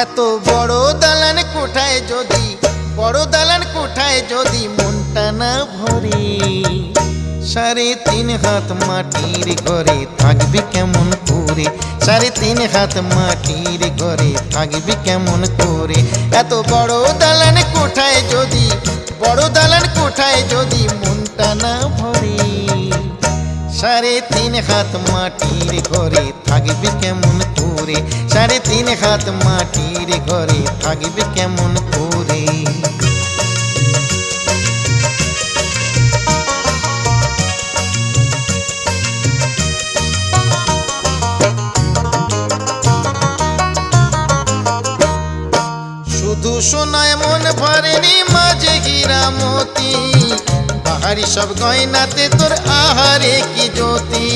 এত বড় দালান কোঠায় যদি, বড় দালান কোঠায় যদি মনটা না ভরে, 3.5 হাত মাটির ঘরে থাকবি কেমন করে, 3.5 হাত মাটির ঘরে থাকবি কেমন করে। এত বড় দালান কোঠায় যদি, বড় দালান কোঠায় যদি মনটা না ভরে, 3.5 হাত মাটির ঘরে থাকবি কেমন করে, 3.5 হাত মাটির ঘরে থাকবি কেমন করে। শুধু সোনায় মন ভরেনি, মাঝে হীরা মতি, বাহারি সব গয়নাতে তোর আহারে কি জ্যোতি।